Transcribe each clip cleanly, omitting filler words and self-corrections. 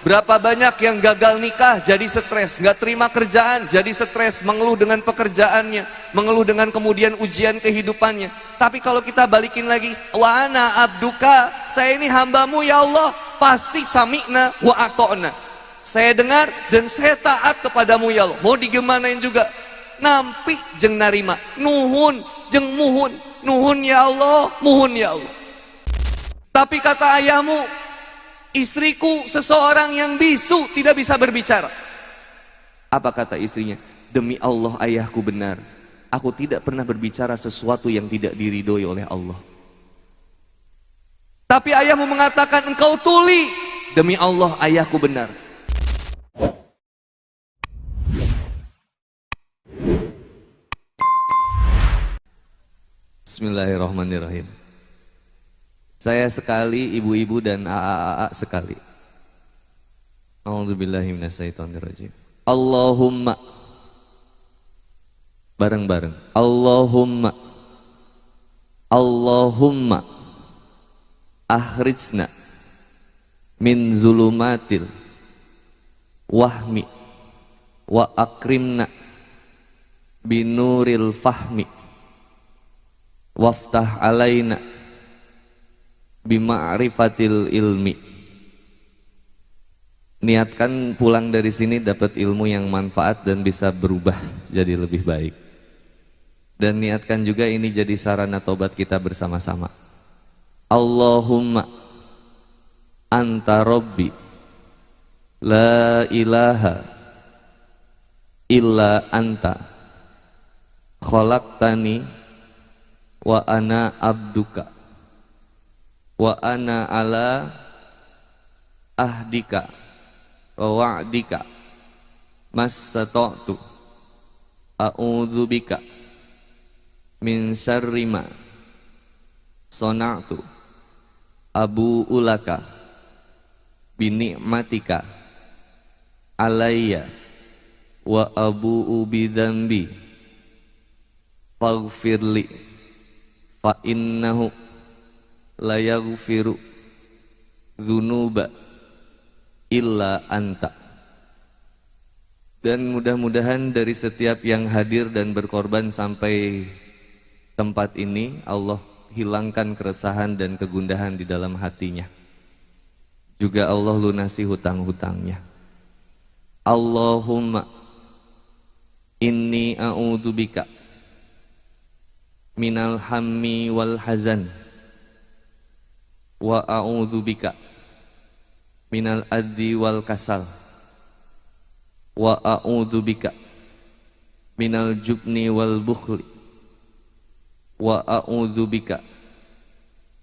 Berapa banyak yang gagal nikah jadi stres, nggak terima kerjaan jadi stres, mengeluh dengan pekerjaannya, mengeluh dengan kemudian ujian kehidupannya. Tapi kalau kita balikin lagi, wa ana abduka, saya ini hambamu ya Allah, pasti sami'na wa ato'na, saya dengar dan saya taat kepadamu ya Allah. Mau digimanain juga, nampi jeng narima, nuhun jeng muhun, nuhun ya Allah, muhun ya Allah. Tapi kata ayahmu, istriku seseorang yang bisu, tidak bisa berbicara. Apa kata istrinya? Demi Allah ayahku benar, aku tidak pernah berbicara sesuatu yang tidak diridhoi oleh Allah. Tapi ayahmu mengatakan engkau tuli. Demi Allah ayahku benar. Bismillahirrahmanirrahim. Saya sekali, ibu-ibu dan AA sekali. A'udzubillahi minasyaitonirrajim. Allahumma, bareng-bareng. Allahumma, Allahumma akhrijna min zulumatil wahmi wa akrimna binuril fahmi waftah alaina bima'rifatil ilmi. Niatkan pulang dari sini dapat ilmu yang manfaat dan bisa berubah jadi lebih baik. Dan niatkan juga ini jadi sarana tobat kita bersama-sama. Allahumma anta rabbi la ilaha illa anta khalaqtani wa ana abduka wa ana ala ahdika wa wa'dika mastata'tu a'udzubika min syarri ma sona'tu abu'u laka bini'matika alayya wa abu'u bidhambi faghfirli fa innahu la yaghfiru dzunuba illa anta. Dan mudah-mudahan dari setiap yang hadir dan berkorban sampai tempat ini, Allah hilangkan keresahan dan kegundahan di dalam hatinya. Juga Allah lunasi hutang-hutangnya. Allahumma inni a'udzubika minal hammi wal hazan wa a'udzubika minal adzi wal kasal wa a'udzubika minal jubni wal bukhli wa a'udzubika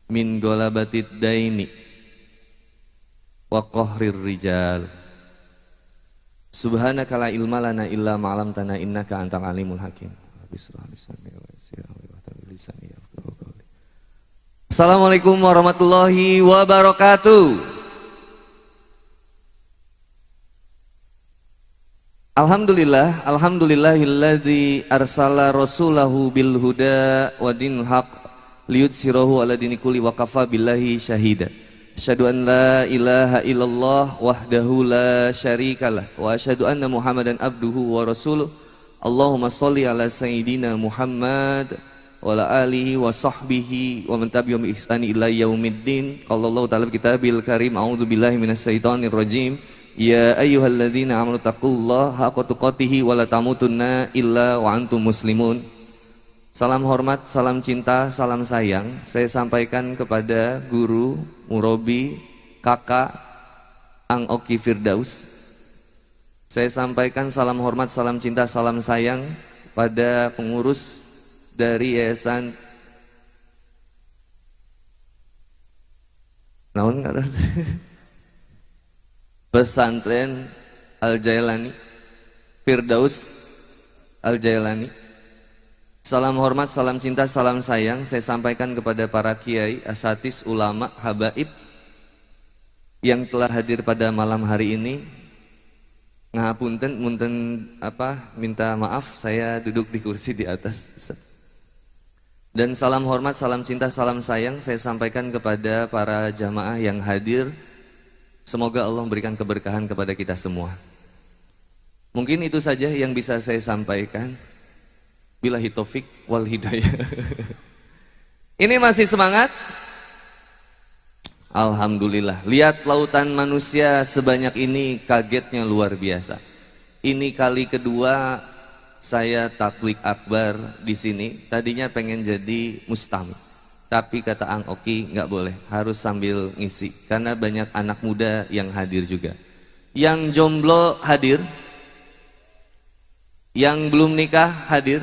min golabatid daini wa qahrir rijal. Subhanaka la ilma lana illa ma 'allamtana innaka antal alimul hakim. Assalamualaikum warahmatullahi wabarakatuh. Alhamdulillah, alhamdulillahilladzi arsala rasulahu bil huda wa dinil haq liyudzhirahu ala dini kulli wa kafa billahi syahida. Asyhadu an la ilaha illallah wahdahu la syarikalah wa asyhadu anna Muhammadan abduhu wa rasuluh. Allahumma sholli ala sayyidina Muhammad wa ala alihi wa sahbihi wa man tabi'ahum bi ihsani ila yaumiddin. Qala Allah ta'ala fi kitabil karim, a'udzu billahi minasyaitonir rajim. Ya ayyuhalladzina amanu taqullaha haqqa tuqatih wa la tamutunna illa wa antum muslimun. Salam hormat, salam cinta, salam sayang saya sampaikan kepada guru, murabi, kakak Ang Oki Firdaus. Saya sampaikan salam hormat, salam cinta, salam sayang pada pengurus dari Yayasan naon ngaran Pesantren Al-Jailani, Firdaus Al-Jailani. Salam hormat, salam cinta, salam sayang saya sampaikan kepada para kiai, asatis, ulama, habaib yang telah hadir pada malam hari ini. Ngapunten, minta maaf saya duduk di kursi di atas. Dan salam hormat, salam cinta, salam sayang saya sampaikan kepada para jamaah yang hadir Semoga Allah memberikan keberkahan kepada kita semua. Mungkin itu saja yang bisa saya sampaikan. Billahi taufik wal hidayah. Ini masih semangat? Alhamdulillah. Lihat lautan manusia sebanyak ini, kagetnya luar biasa. Ini kali kedua saya taklik akbar di sini. Tadinya pengen jadi mustami, tapi kata Ang Oki nggak boleh, harus sambil ngisi karena banyak anak muda yang hadir juga. Yang jomblo hadir, yang belum nikah hadir,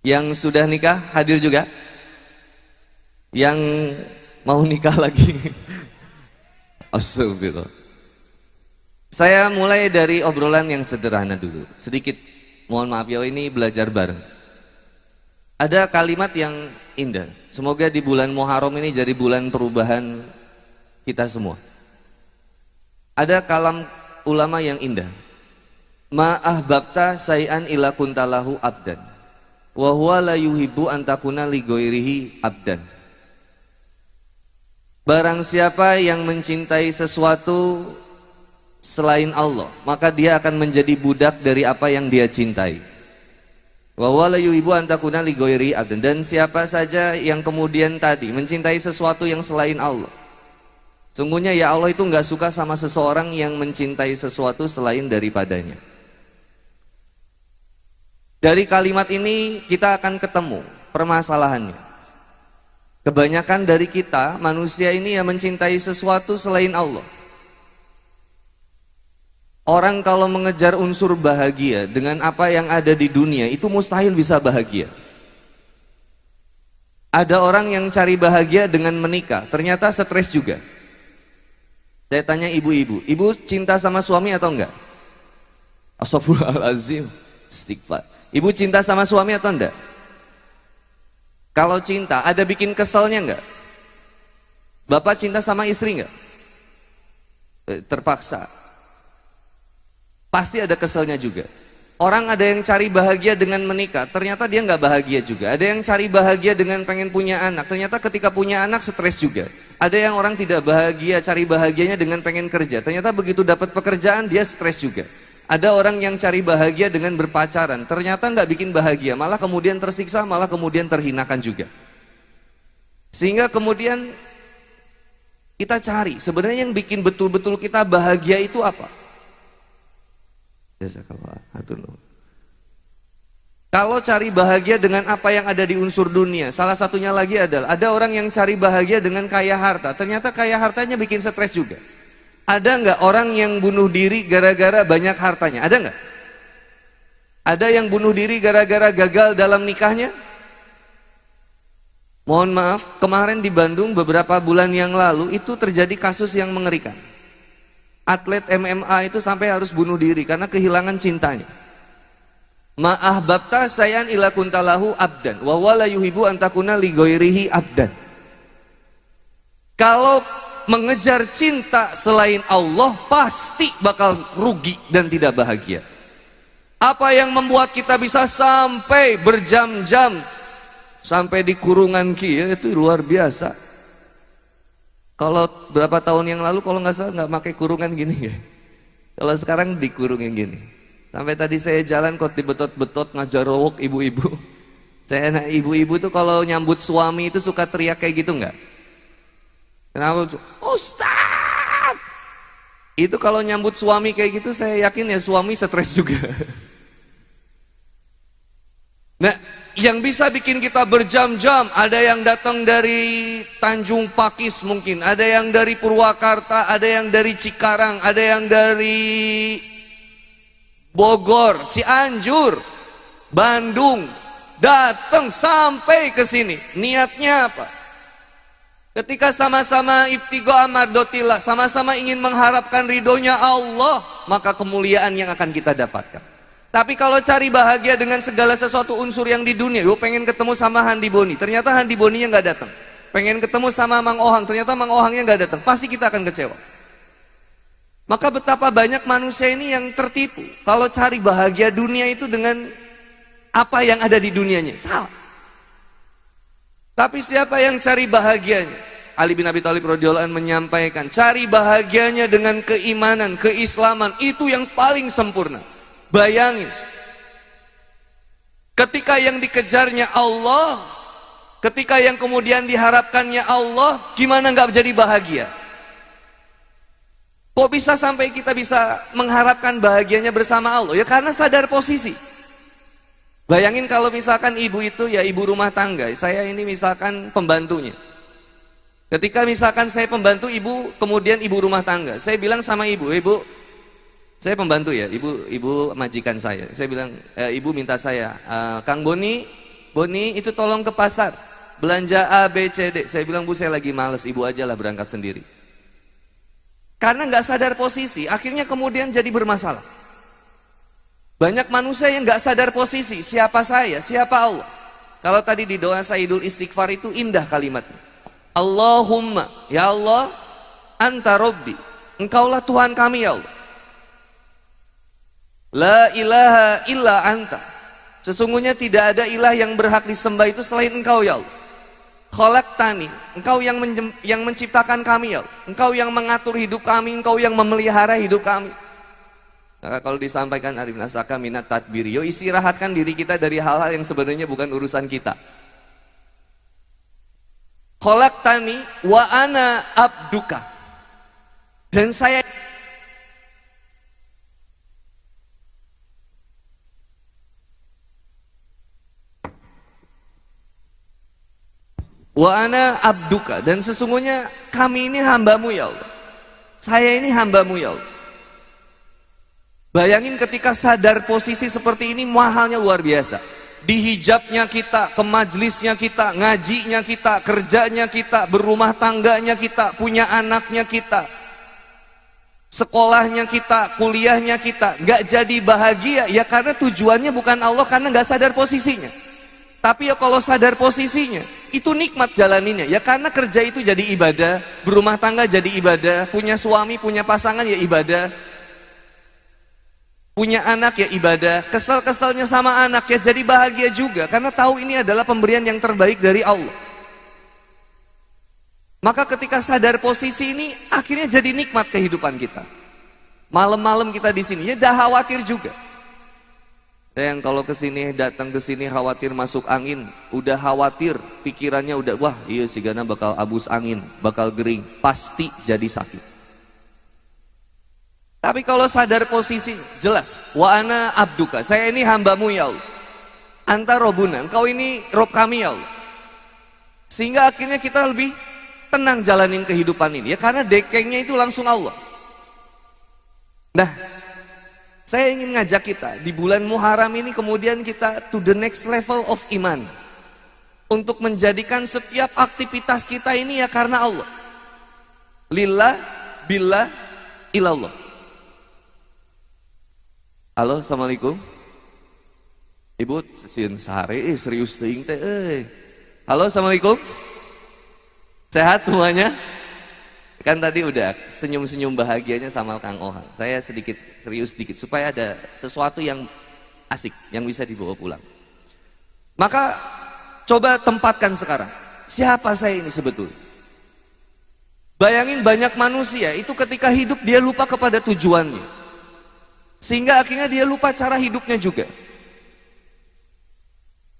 yang sudah nikah hadir juga, yang mau nikah lagi. Astagfirullah. Saya mulai dari obrolan yang sederhana dulu. Sedikit, mohon maaf ya, ini belajar bareng. Ada kalimat yang indah. Semoga di bulan Muharram ini jadi bulan perubahan kita semua. Ada kalam ulama yang indah. Ma ahbabta say'an ila kuntalahu abdan wa huwa la yuhibbu an takuna li ghairihi abdan. Barang siapa yang mencintai sesuatu selain Allah, maka dia akan menjadi budak dari apa yang dia cintai. Wa huwa la yuhibbu an takuna li ghairihi abdan. Dan siapa saja yang kemudian tadi mencintai sesuatu yang selain Allah, sungguhnya ya Allah itu enggak suka sama seseorang yang mencintai sesuatu selain daripadanya. Dari kalimat ini kita akan ketemu permasalahannya. Kebanyakan dari kita manusia ini yang mencintai sesuatu selain Allah. Orang kalau mengejar unsur bahagia dengan apa yang ada di dunia itu mustahil bisa bahagia. Ada orang yang cari bahagia dengan menikah, ternyata stres juga. Saya tanya ibu-ibu, ibu cinta sama suami atau enggak? Astagfirullahaladzim, istighfar. Ibu cinta sama suami atau enggak? Kalau cinta, ada bikin keselnya enggak? Bapak cinta sama istri enggak? Terpaksa. Pasti ada keselnya juga. Orang ada yang cari bahagia dengan menikah, ternyata dia enggak bahagia juga. Ada yang cari bahagia dengan pengen punya anak, ternyata ketika punya anak stres juga. Ada yang orang tidak bahagia, cari bahagianya dengan pengen kerja, ternyata begitu dapat pekerjaan dia stres juga. Ada orang yang cari bahagia dengan berpacaran, ternyata nggak bikin bahagia, malah kemudian tersiksa, malah kemudian terhinakan juga. Sehingga kemudian kita cari, sebenarnya yang bikin betul-betul kita bahagia itu apa? Kalau cari bahagia dengan apa yang ada di unsur dunia, salah satunya lagi adalah, ada orang yang cari bahagia dengan kaya harta, ternyata kaya hartanya bikin stres juga. Ada nggak orang yang bunuh diri gara-gara banyak hartanya? Ada nggak? Ada yang bunuh diri gara-gara gagal dalam nikahnya? Mohon maaf, kemarin di Bandung beberapa bulan yang lalu itu terjadi kasus yang mengerikan. Atlet MMA itu sampai harus bunuh diri karena kehilangan cintanya. Ma ahbabta sayan ila kuntalahu abdan wa huwa la yuhibbu an takuna li ghairihi abdan. Kalau mengejar cinta selain Allah pasti bakal rugi dan tidak bahagia. Apa yang membuat kita bisa sampai berjam-jam sampai di kurungan itu luar biasa. Kalau berapa tahun yang lalu kalau nggak salah nggak pakai kurungan gini ya. Kalau sekarang dikurungin gini. Sampai tadi saya jalan kok dibetot-betot ngajarowok ibu-ibu. Saya ibu-ibu tuh kalau nyambut suami itu suka teriak kayak gitu nggak? Kenapa? Ustaz! Itu kalau nyambut suami kayak gitu saya yakin ya suami stres juga. Nah, yang bisa bikin kita berjam-jam, ada yang datang dari Tanjung Pakis mungkin, ada yang dari Purwakarta, ada yang dari Cikarang, ada yang dari Bogor, Cianjur, Bandung, datang sampai ke sini. Niatnya apa? Ketika sama-sama ibtigo amardotillah, sama-sama ingin mengharapkan ridhonya Allah, maka kemuliaan yang akan kita dapatkan. Tapi kalau cari bahagia dengan segala sesuatu unsur yang di dunia, yo pengen ketemu sama Handi Boni, ternyata Handi Boninya nggak datang. Pengen ketemu sama Mang Ohang, ternyata Mang Ohangnya nggak datang. Pasti kita akan kecewa. Maka betapa banyak manusia ini yang tertipu. Kalau cari bahagia dunia itu dengan apa yang ada di dunianya, salah. Tapi siapa yang cari bahagianya? Ali bin Abi Thalib radhiyallahu anhu menyampaikan, cari bahagianya dengan keimanan, keislaman, itu yang paling sempurna. Bayangin, ketika yang dikejarnya Allah, ketika yang kemudian diharapkannya Allah, gimana nggak jadi bahagia? Kok bisa sampai kita bisa mengharapkan bahagianya bersama Allah? Ya karena sadar posisi. Bayangin kalau misalkan ibu itu ya ibu rumah tangga, saya ini misalkan pembantunya. Ketika misalkan saya pembantu ibu, kemudian ibu rumah tangga, saya bilang sama ibu, ibu, saya pembantu ya, ibu majikan saya. Saya bilang, ibu minta saya, Kang Boni itu tolong ke pasar, belanja A, B, C, D. Saya bilang, Bu saya lagi males, ibu aja lah berangkat sendiri. Karena nggak sadar posisi, akhirnya kemudian jadi bermasalah. Banyak manusia yang nggak sadar posisi, siapa saya, siapa Allah. Kalau tadi di doa Sayyidul Istighfar itu indah kalimatnya. Allahumma, ya Allah, anta Rabbi, engkaulah Tuhan kami ya Allah. La ilaha illa anta, sesungguhnya tidak ada ilah yang berhak disembah itu selain engkau ya Allah. Khalaqtani, engkau yang menciptakan kami ya Allah. Engkau yang mengatur hidup kami, engkau yang memelihara hidup kami. Nah, kalau disampaikan Arif Nasaka minat tadbir, yo istirahatkan diri kita dari hal-hal yang sebenarnya bukan urusan kita. Khalaqtani wa ana abduka, dan saya wa ana abduka, dan sesungguhnya kami ini hambamu ya Allah. Saya ini hambamu ya Allah. Bayangin ketika sadar posisi seperti ini, mahalnya luar biasa. Di hijabnya kita, ke majlisnya kita, ngajinya kita, kerjanya kita, berumah tangganya kita, punya anaknya kita, sekolahnya kita, kuliahnya kita, nggak jadi bahagia ya karena tujuannya bukan Allah, karena nggak sadar posisinya. Tapi ya kalau sadar posisinya, itu nikmat jalaninnya ya karena kerja itu jadi ibadah, berumah tangga jadi ibadah, punya suami, punya pasangan ya ibadah, punya anak ya ibadah, kesel-keselnya sama anak ya jadi bahagia juga karena tahu ini adalah pemberian yang terbaik dari Allah. Maka ketika sadar posisi ini akhirnya jadi nikmat kehidupan kita. Malam-malam kita di sini ya dah khawatir juga. Yang kalau kesini datang ke sini khawatir masuk angin, udah khawatir pikirannya udah wah iya si Gana bakal abus angin, bakal gering, pasti jadi sakit. Tapi kalau sadar posisi, jelas. Wa ana abduka, saya ini hambamu ya Allah. Anta Robuna, engkau ini Rob kami ya Allah. Sehingga akhirnya kita lebih tenang jalanin kehidupan ini. Ya karena dekengnya itu langsung Allah. Nah, saya ingin ngajak kita, di bulan Muharram ini kemudian kita to the next level of iman. Untuk menjadikan setiap aktivitas kita ini ya karena Allah. Lillah, billah, ilallah. Halo, assalamualaikum. Ibu, sehari serius ting teh. Halo, assalamualaikum. Sehat semuanya? Kan tadi udah senyum-senyum bahagianya sama Kang Ohang. Saya sedikit serius sedikit supaya ada sesuatu yang asik yang bisa dibawa pulang. Maka coba tempatkan sekarang. Siapa saya ini sebetulnya? Bayangin banyak manusia itu ketika hidup dia lupa kepada tujuannya. Sehingga akhirnya dia lupa cara hidupnya juga.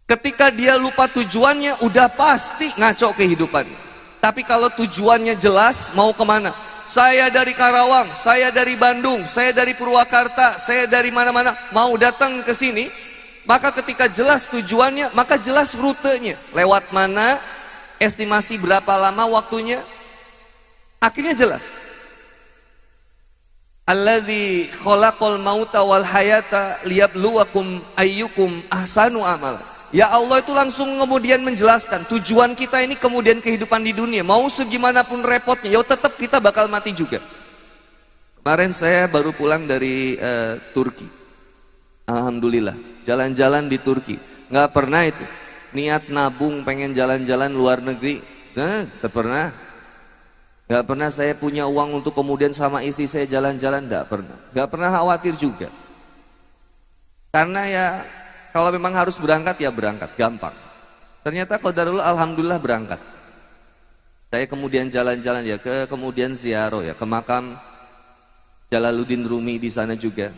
Ketika dia lupa tujuannya, udah pasti ngaco kehidupannya. Tapi kalau tujuannya jelas, mau kemana? Saya dari Karawang, saya dari Bandung, saya dari Purwakarta, saya dari mana-mana, mau datang ke sini. Maka ketika jelas tujuannya, maka jelas rutenya. Lewat mana, estimasi berapa lama waktunya, akhirnya jelas. Alladzi khalaqal mauta wal hayata liyabluwakum ayyukum ahsanu amala. Ya Allah itu langsung kemudian menjelaskan tujuan kita ini kemudian kehidupan di dunia. Mau segimanapun repotnya, ya tetap kita bakal mati juga. Kemarin saya baru pulang dari Turki. Alhamdulillah, jalan-jalan di Turki. Nggak pernah itu niat nabung pengen jalan-jalan luar negeri. Tak pernah. Gak pernah saya punya uang untuk kemudian sama istri saya jalan-jalan, gak pernah. Gak pernah khawatir juga. Karena ya kalau memang harus berangkat ya berangkat, gampang. Ternyata qadarullah alhamdulillah berangkat. Saya kemudian jalan-jalan ya kemudian ziarah ya ke makam Jalaluddin Rumi di sana juga.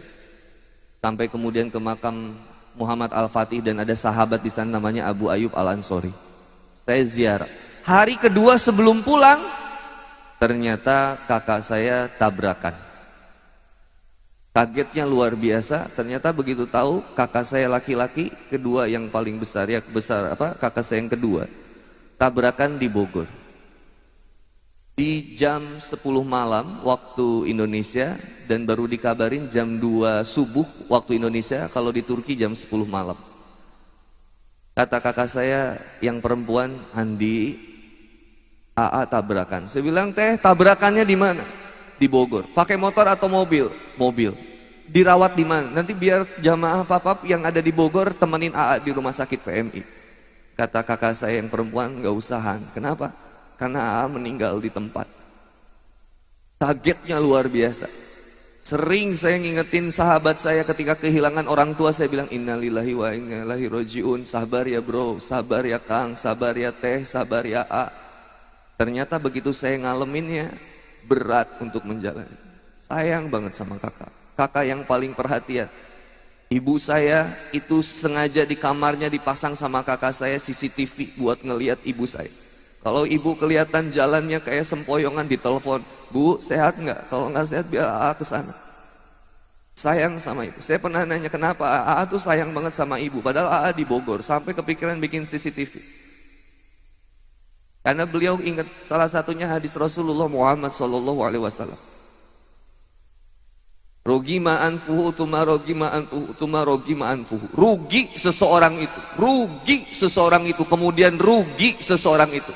Sampai kemudian ke makam Muhammad Al-Fatih dan ada sahabat di sana namanya Abu Ayyub Al-Ansori. Saya ziarah. Hari kedua sebelum pulang, ternyata kakak saya tabrakan. Kagetnya luar biasa. Ternyata begitu tahu kakak saya laki-laki kedua yang paling besar ya kakak saya yang kedua tabrakan di Bogor. Di jam 10 malam waktu Indonesia dan baru dikabarin jam 2 subuh waktu Indonesia, kalau di Turki jam 10 malam. Kata kakak saya yang perempuan, Andi, AA tabrakan. Saya bilang, teh tabrakannya di mana? Di Bogor. Pakai motor atau mobil? Mobil. Dirawat di mana? Nanti biar jamaah papap yang ada di Bogor temenin AA di rumah sakit PMI. Kata kakak saya yang perempuan, nggak usahan. Kenapa? Karena AA meninggal di tempat. Kagetnya luar biasa. Sering saya ngingetin sahabat saya ketika kehilangan orang tua, saya bilang innalillahi wa inna ilaihi rajiun. Sabar ya bro, sabar ya Kang, sabar ya Teh, sabar ya A. Ternyata begitu saya ngalaminnya, berat untuk menjalani. Sayang banget sama kakak. Kakak yang paling perhatian. Ibu saya itu sengaja di kamarnya dipasang sama kakak saya CCTV buat ngelihat ibu saya. Kalau ibu kelihatan jalannya kayak sempoyongan, ditelepon, Bu sehat nggak? Kalau nggak sehat biar AA kesana. Sayang sama ibu. Saya pernah nanya kenapa AA tuh sayang banget sama ibu, padahal AA di Bogor, sampai kepikiran bikin CCTV. Karena beliau ingat salah satunya hadis Rasulullah Muhammad SAW. Rogima anfuhu tuma rogima anfuhu tuma rogima anfuhu. Rugi seseorang itu, kemudian rugi seseorang itu.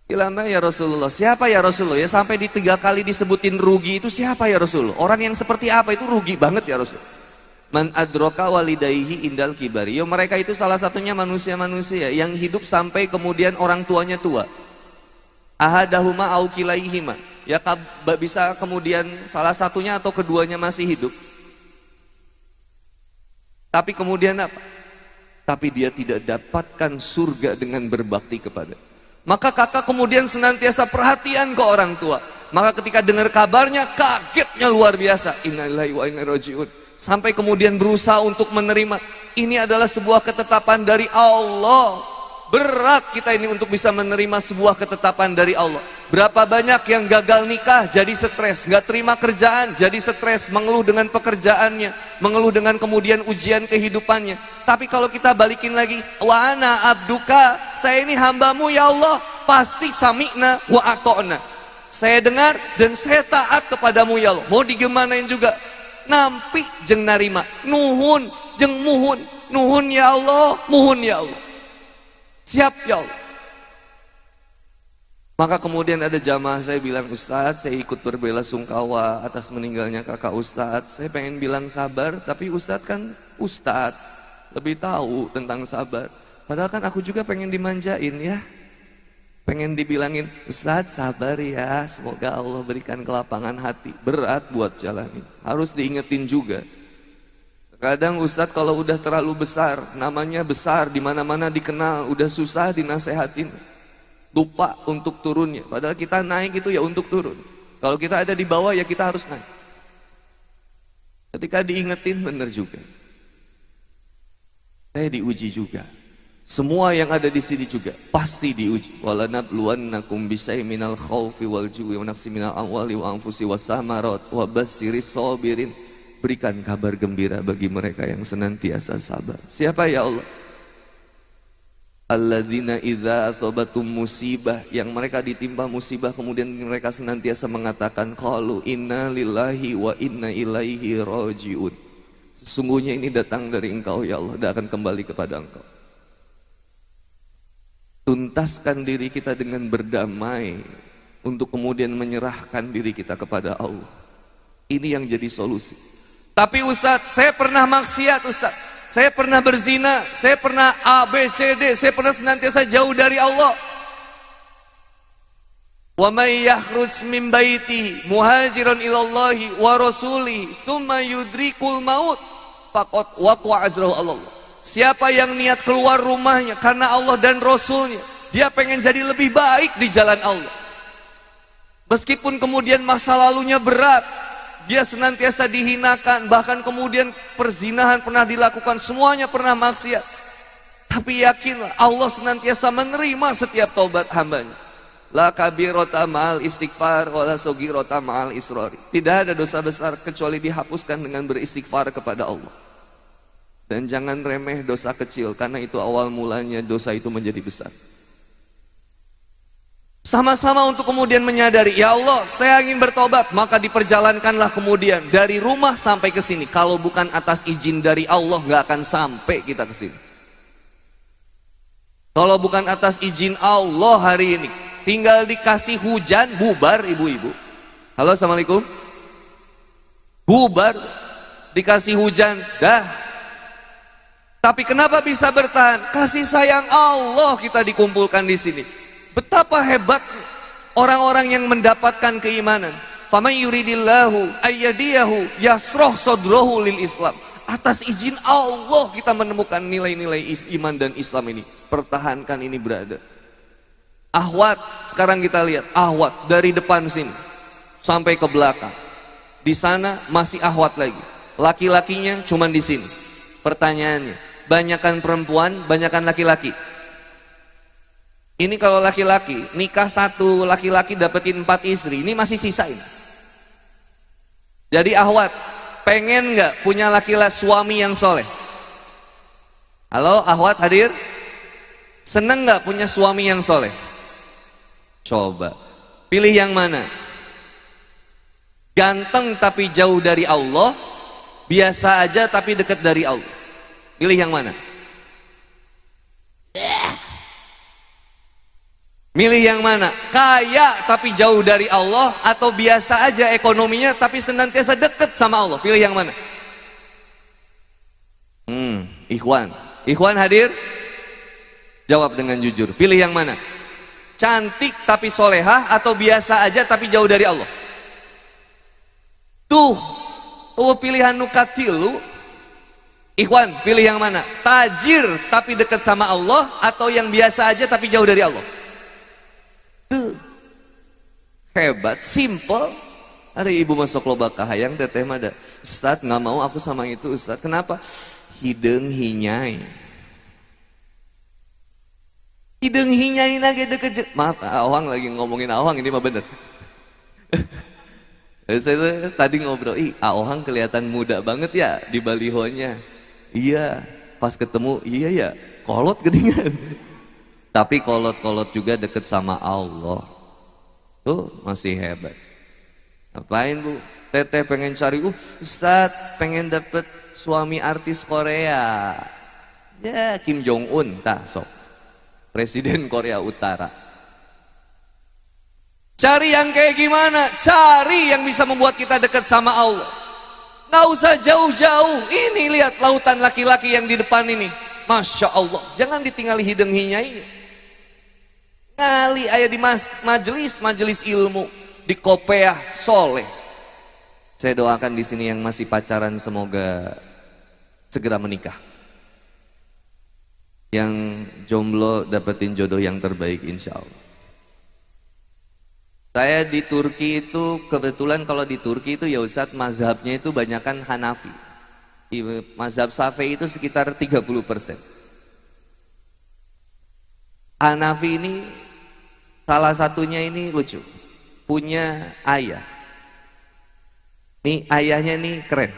Ilama ya Rasulullah, siapa ya Rasulullah? Ya sampai di 3 kali disebutin rugi itu siapa ya Rasulullah? Orang yang seperti apa itu rugi banget ya Rasul? Man adroka walidayhi indal kibari. Ya mereka itu salah satunya manusia-manusia yang hidup sampai kemudian orang tuanya tua. Ahadahuma au kilaihima. Ya bisa kemudian salah satunya atau keduanya masih hidup. Tapi kemudian apa? Tapi dia tidak dapatkan surga dengan berbakti kepada. Maka kakak kemudian senantiasa perhatian ke orang tua. Maka ketika dengar kabarnya, kagetnya luar biasa. Innalillahi wa inna ilaihi rajiun. Sampai kemudian berusaha untuk menerima. Ini adalah sebuah ketetapan dari Allah. Berat kita ini untuk bisa menerima sebuah ketetapan dari Allah. Berapa banyak yang gagal nikah jadi stres, nggak terima kerjaan jadi stres, mengeluh dengan pekerjaannya, mengeluh dengan kemudian ujian kehidupannya. Tapi kalau kita balikin lagi, wa ana abduka, saya ini hambamu ya Allah, pasti sami'na wa ato'na. Saya dengar dan saya taat kepadamu ya Allah. Mau digimanain juga, nampi jeng narima, nuhun jeng muhun, nuhun ya Allah, muhun ya Allah. Siap ya Allah. Maka kemudian ada jamaah saya bilang, Ustadz saya ikut berbela sungkawa atas meninggalnya kakak Ustadz. Saya pengen bilang sabar, tapi Ustadz kan Ustadz, lebih tahu tentang sabar. Padahal kan aku juga pengen dimanjain ya. Pengen dibilangin, Ustadz sabar ya, semoga Allah berikan kelapangan hati. Berat buat jalani, harus diingetin juga. Kadang Ustadz kalau udah terlalu besar, namanya besar, dimana-mana dikenal, udah susah dinasehatin, lupa untuk turunnya. Padahal kita naik itu ya untuk turun. Kalau kita ada di bawah ya kita harus naik. Ketika diingetin benar juga. Saya diuji juga. Semua yang ada di sini juga pasti diuji. Walanabluwannakum bisai minal khaufi wal ju'i wa naqsi minal amwali wa anfusi wassamarat wa bassiris sabirin. Berikan kabar gembira bagi mereka yang senantiasa sabar. Siapa ya Allah? Alladzina idza athabatum musibah, yang mereka ditimpa musibah kemudian mereka senantiasa mengatakan qalu inna lillahi wa inna ilaihi rajiun. Sesungguhnya ini datang dari Engkau ya Allah, dan akan kembali kepada Engkau. Tuntaskan diri kita dengan berdamai untuk kemudian menyerahkan diri kita kepada Allah. Ini yang jadi solusi. Tapi Ustadz, saya pernah maksiat Ustadz, saya pernah berzina, saya pernah A, B, C, D, saya pernah senantiasa jauh dari Allah. Wa may yakhruj min baitihi muhajiran ilallahi wa rasulihi summa yudrikul maut faqad waqa'a ajrahu Allah. Siapa yang niat keluar rumahnya karena Allah dan Rasulnya, dia pengen jadi lebih baik di jalan Allah. Meskipun kemudian masa lalunya berat, dia senantiasa dihinakan, bahkan kemudian perzinahan pernah dilakukan, semuanya pernah maksiat. Tapi yakinlah Allah senantiasa menerima setiap taubat hambanya. La kabirota ma'al istighfar wala sogirota ma'al israri. Tidak ada dosa besar kecuali dihapuskan dengan beristighfar kepada Allah. Dan jangan remeh dosa kecil, karena itu awal mulanya dosa itu menjadi besar. Sama-sama untuk kemudian menyadari, ya Allah, saya ingin bertobat, maka diperjalankanlah kemudian dari rumah sampai ke sini. Kalau bukan atas izin dari Allah, nggak akan sampai kita ke sini. Kalau bukan atas izin Allah hari ini, tinggal dikasih hujan, bubar ibu-ibu. Halo, assalamualaikum. Bubar, dikasih hujan, dah. Tapi kenapa bisa bertahan? Kasih sayang Allah kita dikumpulkan di sini. Betapa hebat orang-orang yang mendapatkan keimanan. Faman yuridillahu ayyadiyahu yasroh sodrohu lil Islam. Atas izin Allah kita menemukan nilai-nilai iman dan Islam ini. Pertahankan ini, brother. Ahwat, sekarang kita lihat ahwat dari depan sini sampai ke belakang. Di sana masih ahwat lagi. Laki-lakinya cuman di sini. Pertanyaannya, banyakan perempuan, banyakan laki-laki? Ini kalau laki-laki, nikah satu laki-laki dapetin 4 istri, ini masih sisa ini. Jadi ahwat, pengen nggak punya laki-laki suami yang soleh? Halo ahwat hadir? Seneng nggak punya suami yang soleh? Coba, pilih yang mana? Ganteng tapi jauh dari Allah, biasa aja tapi dekat dari Allah. Pilih yang mana? Milih yang mana? Kaya tapi jauh dari Allah, atau biasa aja ekonominya tapi senantiasa dekat sama Allah? Pilih yang mana? Ikhwan hadir? Jawab dengan jujur. Pilih yang mana? Cantik tapi solehah, atau biasa aja tapi jauh dari Allah? Tuh, pilihan nukatilu. Ikhwan, pilih yang mana? Tajir tapi dekat sama Allah, atau yang biasa aja tapi jauh dari Allah? Tuh, hebat, simple. Ada ibu masuk loba kahayang, teteh mada, Ustaz nggak mau aku sama itu Ustaz. Kenapa? Hidung hinyai. Hidung hinyai lagi deket. Maaf, awang lagi ngomongin awang, ini mah bener. Saya tadi ngobrol, awang kelihatan muda banget ya di balihonya. Iya, pas ketemu, iya ya, kolot geningan. Tapi kolot-kolot juga deket sama Allah. Tuh masih hebat. Ngapain bu? Teteh pengen cari, Ustaz pengen dapet suami artis Korea. Ya Kim Jong Un, tak sok. Presiden Korea Utara. Cari yang kayak gimana? Cari yang bisa membuat kita dekat sama Allah. Nggak usah jauh-jauh. Ini lihat lautan laki-laki yang di depan ini. Masya Allah. Jangan ditinggali hidung hinyai. Ngali ayah di majelis ilmu, di kopeah soleh. Saya doakan di sini yang masih pacaran semoga segera menikah. Yang jomblo dapetin jodoh yang terbaik insya Allah. Saya di Turki itu kebetulan, kalau di Turki itu ya Ustadz mazhabnya itu banyakan Hanafi. Mazhab Syafi'i itu sekitar 30%. Hanafi ini salah satunya ini lucu, punya ayah. Nih ayahnya nih keren,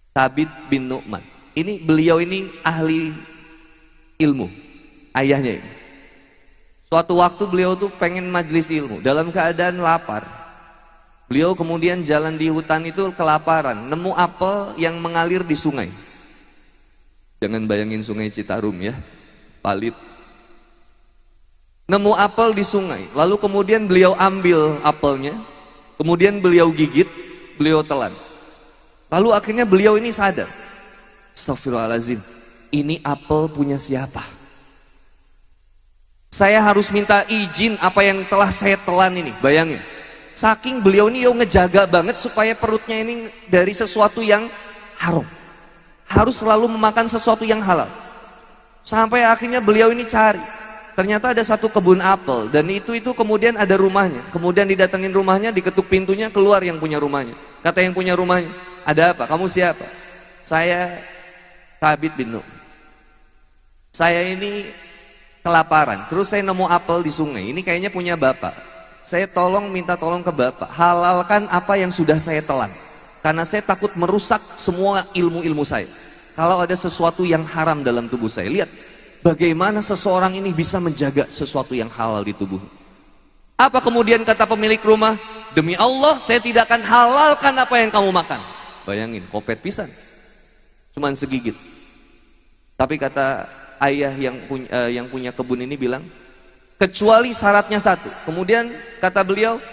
Thabit bin Nu'man. Ini beliau ini ahli ilmu, ayahnya ini. Suatu waktu beliau tuh pengen majelis ilmu, dalam keadaan lapar. Beliau kemudian jalan di hutan itu kelaparan, nemu apel yang mengalir di sungai. Jangan bayangin sungai Citarum ya, palit. Nemu apel di sungai, lalu kemudian beliau ambil apelnya, kemudian beliau gigit, beliau telan. Lalu akhirnya beliau ini sadar, astagfirullahaladzim, ini apel punya siapa? Saya harus minta izin apa yang telah saya telan ini. Bayangin, saking beliau ini ngejaga banget supaya perutnya ini dari sesuatu yang haram, harus selalu memakan sesuatu yang halal. Sampai akhirnya beliau ini cari, ternyata ada satu kebun apel, dan itu kemudian ada rumahnya. Kemudian didatengin rumahnya, diketuk pintunya, keluar yang punya rumahnya. Kata yang punya rumahnya, ada apa? Kamu siapa? Saya Thabit bin Nuh. Saya ini kelaparan, terus saya nemu apel di sungai. Ini kayaknya punya bapak. Saya minta tolong ke bapak, halalkan apa yang sudah saya telan. Karena saya takut merusak semua ilmu-ilmu saya. Kalau ada sesuatu yang haram dalam tubuh saya, lihat bagaimana seseorang ini bisa menjaga sesuatu yang halal di tubuh. Apa kemudian kata pemilik rumah? Demi Allah, saya tidak akan halalkan apa yang kamu makan. Bayangin, kopet pisan. Cuman segigit. Tapi kata ayah yang punya kebun ini bilang, kecuali syaratnya satu. Kemudian kata beliau,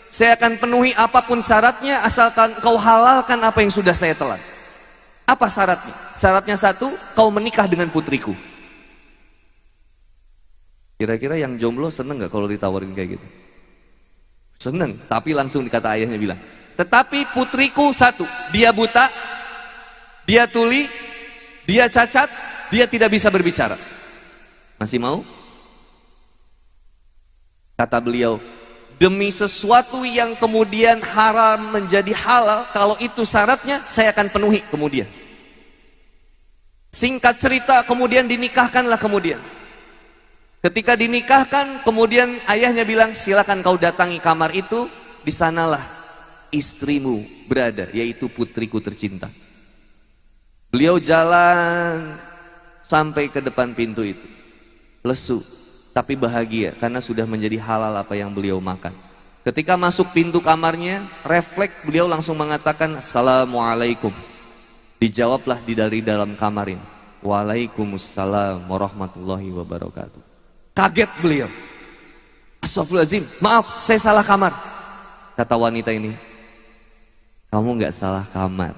saya akan penuhi apapun syaratnya asalkan kau halalkan apa yang sudah saya telan. Apa syaratnya? Syaratnya satu, kau menikah dengan putriku. Kira-kira yang jomblo seneng gak kalau ditawarin kayak gitu? Seneng, tapi langsung dikata ayahnya bilang, tetapi putriku satu, dia buta, dia tuli, dia cacat, dia tidak bisa berbicara. Masih mau? Kata beliau, demi sesuatu yang kemudian haram menjadi halal, kalau itu syaratnya, saya akan penuhi kemudian. Singkat cerita, kemudian dinikahkanlah kemudian. Ketika dinikahkan, kemudian ayahnya bilang, silakan kau datangi kamar itu, di sanalah istrimu berada, yaitu putriku tercinta. Beliau jalan sampai ke depan pintu itu, lesu, tapi bahagia karena sudah menjadi halal apa yang beliau makan. Ketika masuk pintu kamarnya, refleks beliau langsung mengatakan, Assalamualaikum. Dijawablah dari dalam kamar ini, Waalaikumsalam warahmatullahi wabarakatuh. Kaget beliau. Astagfirullahaladzim, maaf saya salah kamar. Kata wanita ini, kamu gak salah kamar,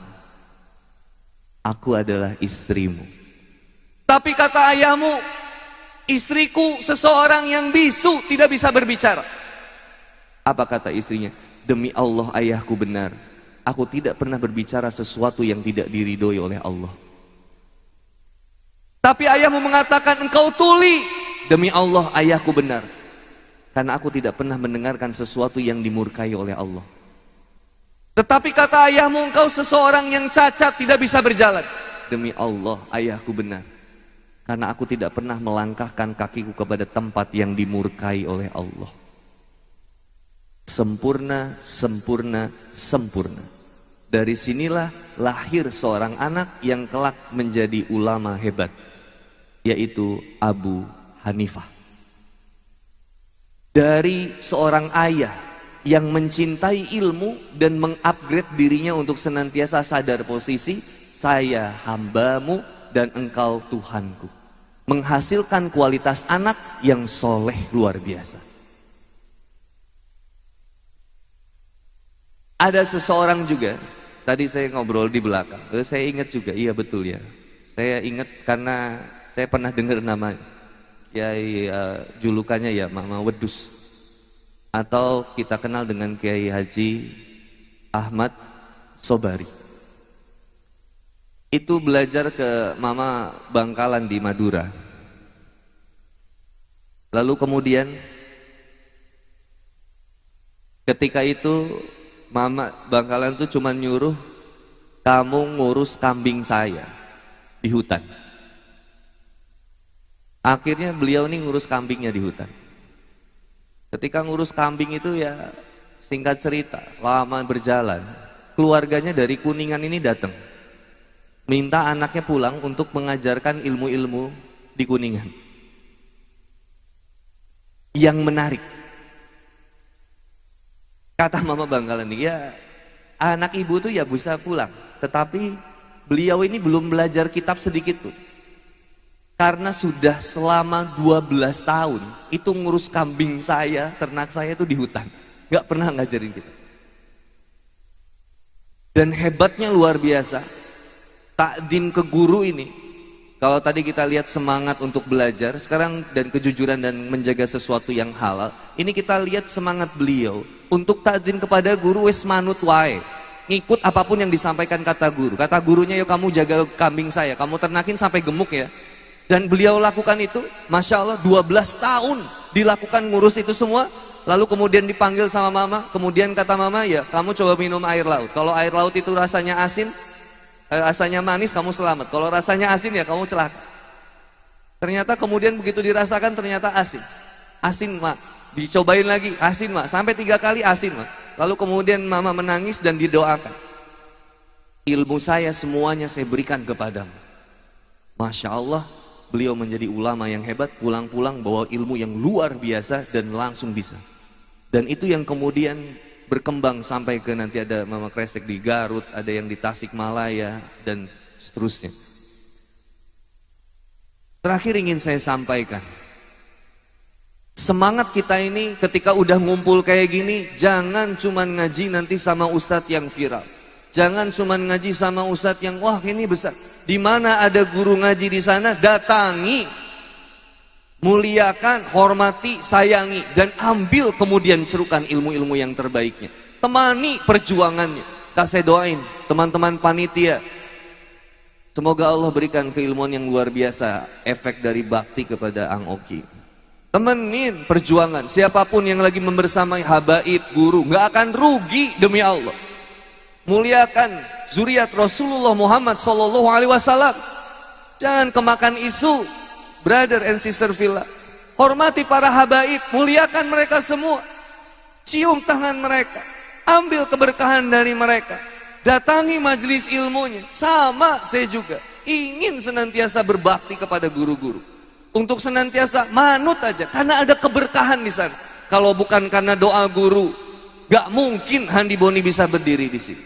aku adalah istrimu. Tapi kata ayahmu, istriku seseorang yang bisu, tidak bisa berbicara. Apa kata istrinya? Demi Allah ayahku benar, aku tidak pernah berbicara sesuatu yang tidak diridhoi oleh Allah. Tapi ayahmu mengatakan engkau tuli. Demi Allah ayahku benar, karena aku tidak pernah mendengarkan sesuatu yang dimurkai oleh Allah. Tetapi kata ayahmu engkau seseorang yang cacat, tidak bisa berjalan. Demi Allah ayahku benar, karena aku tidak pernah melangkahkan kakiku kepada tempat yang dimurkai oleh Allah. Sempurna, sempurna, sempurna. Dari sinilah lahir seorang anak yang kelak menjadi ulama hebat, yaitu Abu Hanifah. Dari seorang ayah yang mencintai ilmu dan mengupgrade dirinya untuk senantiasa sadar posisi, saya hambamu dan engkau Tuhanku, menghasilkan kualitas anak yang soleh luar biasa. Ada seseorang juga, tadi saya ngobrol di belakang, saya ingat juga, iya betul ya, saya ingat karena saya pernah dengar namanya, Kiai julukannya ya Mama Wedus, atau kita kenal dengan Kiai Haji Ahmad Sobari. Itu belajar ke Mama Bangkalan di Madura. Lalu kemudian ketika itu Mama Bangkalan itu cuma nyuruh, kamu ngurus kambing saya di hutan. Akhirnya beliau ini ngurus kambingnya di hutan. Ketika ngurus kambing itu ya singkat cerita, lama berjalan, keluarganya dari Kuningan ini datang, minta anaknya pulang untuk mengajarkan ilmu-ilmu di Kuningan. Yang menarik, kata Mama Bangkalan ini, ya anak ibu tuh ya bisa pulang, tetapi beliau ini belum belajar kitab sedikit pun. Karena sudah selama 12 tahun itu ngurus kambing saya, ternak saya itu di hutan, gak pernah ngajarin kita. Dan hebatnya luar biasa, takdim ke guru ini. Kalau tadi kita lihat semangat untuk belajar, sekarang dan kejujuran dan menjaga sesuatu yang halal, ini kita lihat semangat beliau untuk takdim kepada guru, wes manut wae, ngikut apapun yang disampaikan kata guru. Kata gurunya, yuk kamu jaga kambing saya, kamu ternakin sampai gemuk ya. Dan beliau lakukan itu, Masya Allah 12 tahun dilakukan ngurus itu semua. Lalu kemudian dipanggil sama mama, kemudian kata mama, ya kamu coba minum air laut. Kalau air laut itu rasanya asin, rasanya manis, kamu selamat. Kalau rasanya asin ya kamu celaka. Ternyata kemudian begitu dirasakan ternyata asin. Asin mak, dicobain lagi, asin mak, sampai 3 kali asin mak. Lalu kemudian mama menangis dan didoakan. Ilmu saya semuanya saya berikan kepadamu. Masya Allah, beliau menjadi ulama yang hebat, pulang-pulang bawa ilmu yang luar biasa dan langsung bisa. Dan itu yang kemudian berkembang sampai ke nanti ada Mama Kresek di Garut, ada yang di Tasikmalaya, dan seterusnya. Terakhir ingin saya sampaikan, semangat kita ini ketika udah ngumpul kayak gini, jangan cuman ngaji nanti sama ustadz yang viral. Jangan cuman ngaji sama ustadz yang wah ini besar. Di mana ada guru ngaji di sana, datangi. Muliakan, hormati, sayangi, dan ambil kemudian cerukan ilmu-ilmu yang terbaiknya. Temani perjuangannya. Saya doain teman-teman panitia, semoga Allah berikan keilmuan yang luar biasa, efek dari bakti kepada Ang Oki. Temenin perjuangan, siapapun yang lagi membersamai habaib, guru, gak akan rugi demi Allah. Muliakan zuriat Rasulullah Muhammad SAW. Jangan kemakan isu. Brother and sister villa, hormati para habaib, muliakan mereka semua, cium tangan mereka, ambil keberkahan dari mereka, datangi majelis ilmunya. Sama saya juga ingin senantiasa berbakti kepada guru-guru, untuk senantiasa manut aja, karena ada keberkahan di sana. Kalau bukan karena doa guru, gak mungkin Handi Boni bisa berdiri di sini,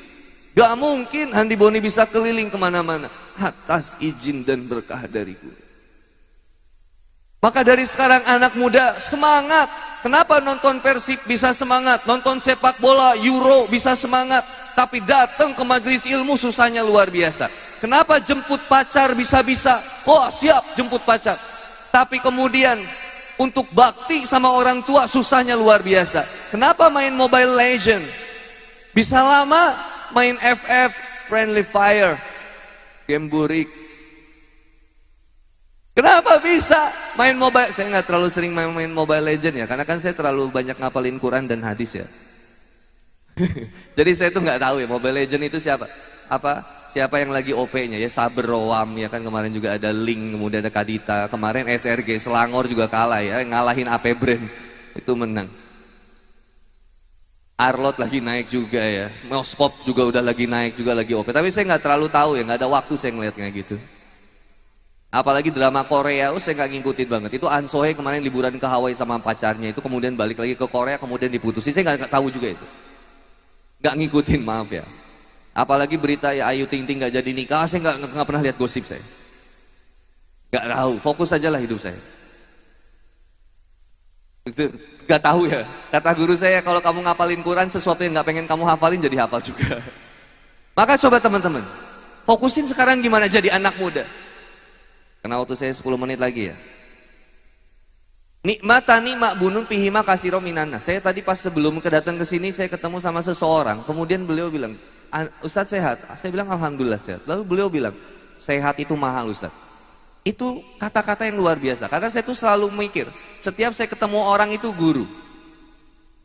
gak mungkin Handi Boni bisa keliling kemana-mana atas izin dan berkah dari guru. Maka dari sekarang anak muda semangat. Kenapa nonton Persib bisa semangat, nonton sepak bola Euro bisa semangat, tapi datang ke majelis ilmu susahnya luar biasa. Kenapa jemput pacar bisa-bisa, oh siap jemput pacar, tapi kemudian untuk bakti sama orang tua susahnya luar biasa. Kenapa main Mobile Legend bisa lama, main FF, Friendly Fire, game burik. Kenapa bisa main mobile? Saya nggak terlalu sering main Mobile Legend ya, karena kan saya terlalu banyak ngapalin Quran dan hadis ya. Jadi saya tuh nggak tahu ya Mobile Legend itu siapa, siapa yang lagi OP-nya ya. Saber Roam ya kan, kemarin juga ada Link, kemudian ada Kadita, kemarin SRG Selangor juga kalah ya, ngalahin AP Brand itu menang. Arlot lagi naik juga ya, Moskop juga udah lagi naik juga, lagi OP. Tapi saya nggak terlalu tahu ya, nggak ada waktu saya ngeliat kayak gitu. Apalagi drama Korea, saya nggak ngikutin banget. Itu An Sohee kemarin liburan ke Hawaii sama pacarnya, itu kemudian balik lagi ke Korea, kemudian diputusin. Saya nggak tahu juga itu, nggak ngikutin, maaf ya. Apalagi berita ya Ayu Ting Ting nggak jadi nikah, saya nggak pernah lihat gosip saya. Nggak tahu, fokus aja lah hidup saya. Itu nggak tahu ya. Kata guru saya, kalau kamu ngapalin Quran, sesuatu yang nggak pengen kamu hafalin jadi hafal juga. Maka coba teman-teman, fokusin sekarang gimana jadi anak muda. Karena waktu saya 10 menit lagi ya. Nikmatani ma'bunun pihima kasiro minana. Saya tadi pas sebelum kedatang ke sini saya ketemu sama seseorang, kemudian beliau bilang, "Ustadz sehat?" Saya bilang, "Alhamdulillah sehat." Lalu beliau bilang, "Sehat itu mahal Ustadz." Itu kata-kata yang luar biasa, karena saya tuh selalu mikir, setiap saya ketemu orang itu guru.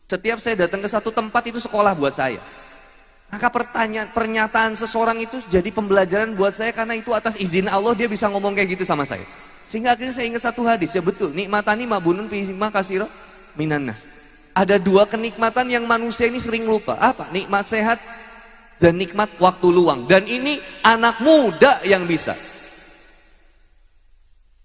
Setiap saya datang ke satu tempat itu sekolah buat saya. Maka pernyataan seseorang itu jadi pembelajaran buat saya, karena itu atas izin Allah dia bisa ngomong kayak gitu sama saya. Sehingga akhirnya saya ingat satu hadis, ya betul, nikmatani ma'bunun pihima kasiro minannas. Ada 2 kenikmatan yang manusia ini sering lupa. Apa? Nikmat sehat dan nikmat waktu luang. Dan ini anak muda yang bisa.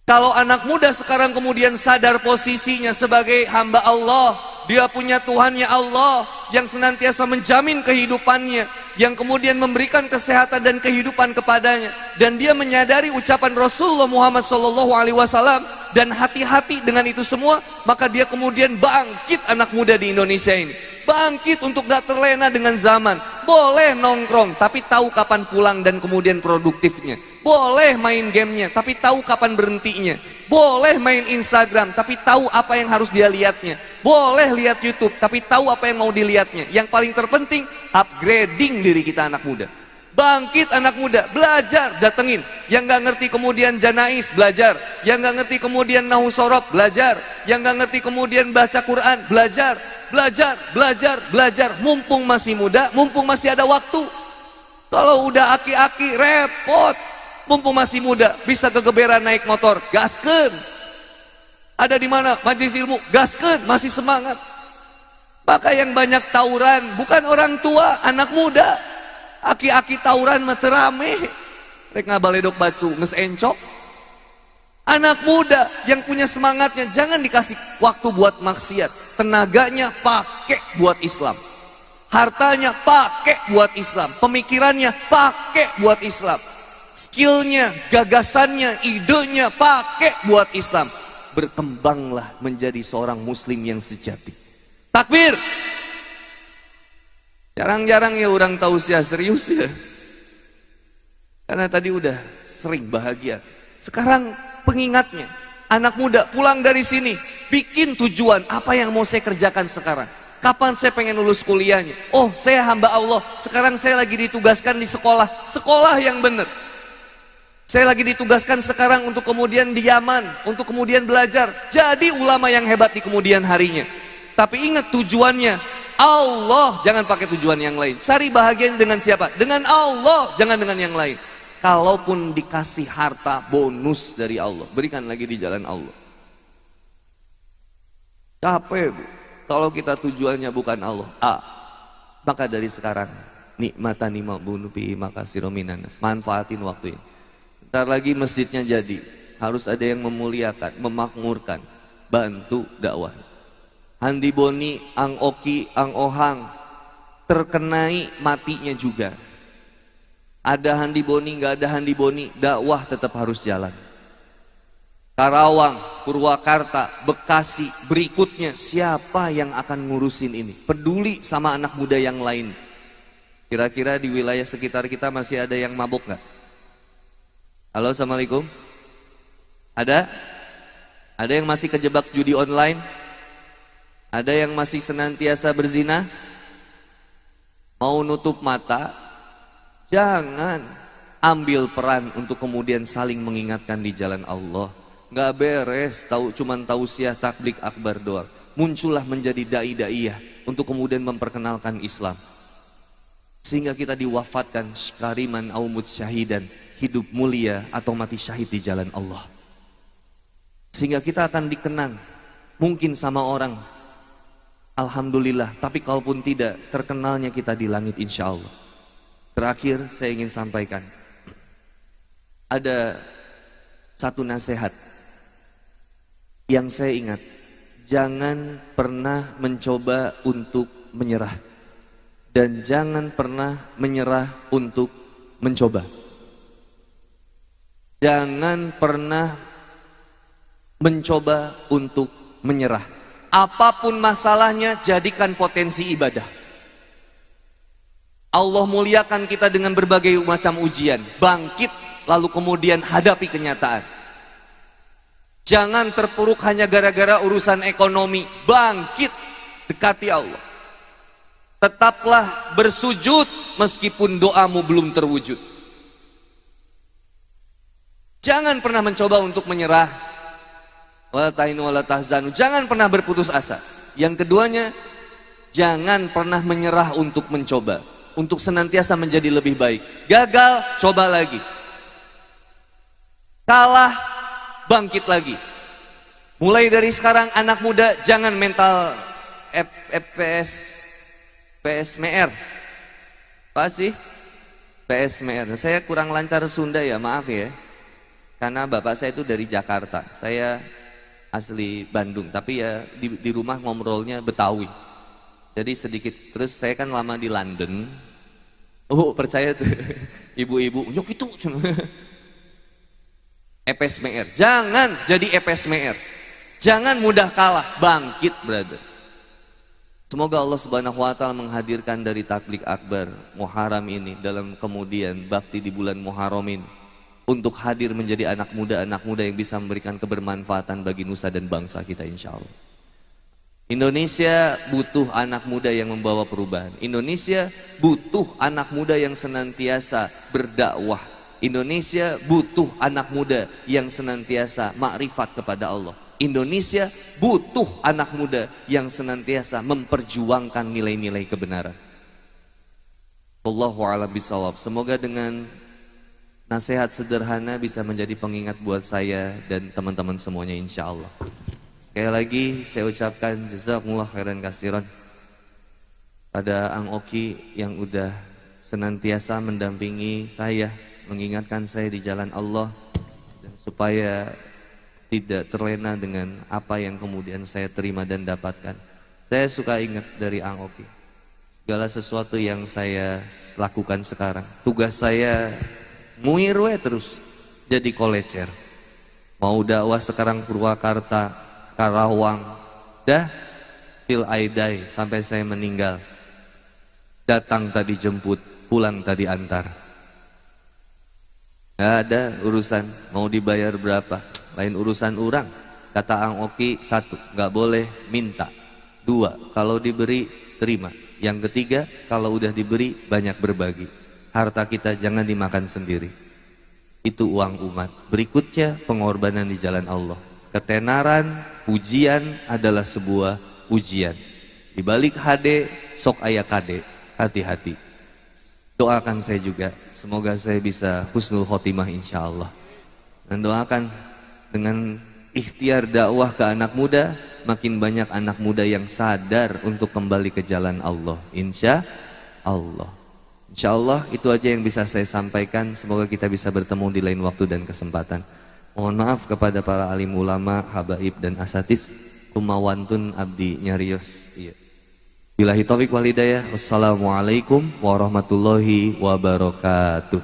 Kalau anak muda sekarang kemudian sadar posisinya sebagai hamba Allah, dia punya Tuhannya Allah yang senantiasa menjamin kehidupannya, yang kemudian memberikan kesehatan dan kehidupan kepadanya, dan dia menyadari ucapan Rasulullah Muhammad SAW dan hati-hati dengan itu semua, maka dia kemudian bangkit. Anak muda di Indonesia ini bangkit untuk gak terlena dengan zaman. Boleh nongkrong tapi tahu kapan pulang dan kemudian produktifnya. Boleh main gamenya tapi tahu kapan berhentinya. Boleh main Instagram tapi tahu apa yang harus dia lihatnya. Boleh lihat YouTube tapi tahu apa yang mau dilihatnya. Yang paling terpenting, upgrading diri kita anak muda. Bangkit anak muda, belajar, datengin. Yang gak ngerti kemudian janais, belajar. Yang gak ngerti kemudian nahu sorob, belajar. Yang gak ngerti kemudian baca Quran, belajar. Belajar, belajar, belajar. Mumpung masih muda, mumpung masih ada waktu. Kalau udah aki-aki, repot. Mumpung masih muda, bisa kegeberan naik motor, gaskeun. Ada di mana majelis ilmu, gaskeun, masih semangat. Maka yang banyak tawuran bukan orang tua, anak muda. Aki-aki tawuran mah teu rame. Rek ngabaledog bacu geus encok. Anak muda yang punya semangatnya jangan dikasih waktu buat maksiat. Tenaganya pakai buat Islam. Hartanya pakai buat Islam. Pemikirannya pakai buat Islam. Skillnya, gagasannya, idenya pakai buat Islam. Berkembanglah menjadi seorang muslim yang sejati. Takbir. Jarang-jarang ya orang tausiah serius ya. Karena tadi udah sering bahagia. Sekarang pengingatnya, anak muda pulang dari sini, bikin tujuan apa yang mau saya kerjakan sekarang. Kapan saya pengen lulus kuliahnya? Oh, saya hamba Allah. Sekarang saya lagi ditugaskan di sekolah. Sekolah yang benar. Saya lagi ditugaskan sekarang untuk kemudian di Yaman, untuk kemudian belajar. Jadi ulama yang hebat di kemudian harinya. Tapi ingat tujuannya. Allah, jangan pakai tujuan yang lain. Cari bahagia dengan siapa? Dengan Allah, jangan dengan yang lain. Kalaupun dikasih harta bonus dari Allah, berikan lagi di jalan Allah. Capek bu, kalau kita tujuannya bukan Allah. Maka dari sekarang nikmatani ma'bunu bihi makasiru minanas. Manfaatin waktu ini. Ntar lagi masjidnya jadi, harus ada yang memuliakan, memakmurkan, bantu dakwah. Handi Boni, Ang Oki, Ang Ohang terkenai matinya juga. Ada Handi Boni, nggak ada Handi Boni, dakwah tetap harus jalan. Karawang, Purwakarta, Bekasi, berikutnya siapa yang akan ngurusin ini? Peduli sama anak muda yang lain. Kira-kira di wilayah sekitar kita masih ada yang mabuk nggak? Halo, assalamualaikum. Ada? Ada yang masih kejebak judi online? Ada yang masih senantiasa berzina? Mau nutup mata? Jangan. Ambil peran untuk kemudian saling mengingatkan di jalan Allah. Gak beres, cuman tausiah tablik akbar doang. Muncullah menjadi dai-daiyah untuk kemudian memperkenalkan Islam. Sehingga kita diwafatkan syariman au mutsyahidan, hidup mulia atau mati syahid di jalan Allah. Sehingga kita akan dikenang mungkin sama orang, alhamdulillah, tapi kalaupun tidak, terkenalnya kita di langit insya Allah. Terakhir saya ingin sampaikan, ada satu nasihat yang saya ingat, jangan pernah mencoba untuk menyerah, dan jangan pernah menyerah untuk mencoba. Jangan pernah mencoba untuk menyerah. Apapun masalahnya, jadikan potensi ibadah. Allah muliakan kita dengan berbagai macam ujian. Bangkit, lalu kemudian hadapi kenyataan. Jangan terpuruk hanya gara-gara urusan ekonomi. Bangkit, dekati Allah. Tetaplah bersujud meskipun doamu belum terwujud. Jangan pernah mencoba untuk menyerah. Wala tahinu wala tahzanu. Jangan pernah berputus asa. Yang keduanya, jangan pernah menyerah untuk mencoba, untuk senantiasa menjadi lebih baik. Gagal, coba lagi. Kalah, bangkit lagi. Mulai dari sekarang anak muda jangan mental PSMR. Apa sih? PSMR. Saya kurang lancar Sunda ya, maaf ya. Karena bapak saya itu dari Jakarta. Saya asli Bandung, tapi ya di rumah ngobrolnya Betawi. Jadi sedikit, terus saya kan lama di London. Oh, percaya tuh ibu-ibu, nyok itu cuma EPSMR. Jangan jadi EPSMR. Jangan mudah kalah, bangkit brother. Semoga Allah Subhanahu wa taala menghadirkan dari taklik akbar Muharram ini dalam kemudian bakti di bulan Muharram ini, untuk hadir menjadi anak muda yang bisa memberikan kebermanfaatan bagi nusa dan bangsa kita insya Allah. Indonesia butuh anak muda yang membawa perubahan. Indonesia butuh anak muda yang senantiasa berdakwah. Indonesia butuh anak muda yang senantiasa makrifat kepada Allah. Indonesia butuh anak muda yang senantiasa memperjuangkan nilai-nilai kebenaran. Wallahu a'lam bishawab. Semoga dengan nasihat sederhana bisa menjadi pengingat buat saya dan teman-teman semuanya insyaallah. Sekali lagi saya ucapkan jazakumullah khairan katsiran pada Ang Oki yang udah senantiasa mendampingi saya, mengingatkan saya di jalan Allah, dan supaya tidak terlena dengan apa yang kemudian saya terima dan dapatkan. Saya suka ingat dari Ang Oki, segala sesuatu yang saya lakukan sekarang, tugas saya muirwe terus jadi kolecer. Mau dakwah sekarang Purwakarta, Karawang, dah till I die, sampai saya meninggal. Datang tadi jemput, pulang tadi antar. Gak ada urusan mau dibayar berapa, lain urusan orang. Kata Ang Oki, satu, gak boleh minta. Dua, kalau diberi terima. Yang ketiga, kalau udah diberi banyak berbagi. Harta kita jangan dimakan sendiri, itu uang umat. Berikutnya pengorbanan di jalan Allah. Ketenaran, ujian adalah sebuah ujian. Di balik HD, sok aya kade, hati-hati. Doakan saya juga, semoga saya bisa husnul khotimah insyaallah. Dan doakan dengan ikhtiar dakwah ke anak muda, makin banyak anak muda yang sadar untuk kembali ke jalan Allah. Insyaallah. Insyaallah itu aja yang bisa saya sampaikan. Semoga kita bisa bertemu di lain waktu dan kesempatan. Mohon maaf kepada para alim ulama, habaib dan asatis. Kumawantun abdi nyarios. Iya. Billahi taufiq wal hidayah. Wassalamualaikum warahmatullahi wabarakatuh.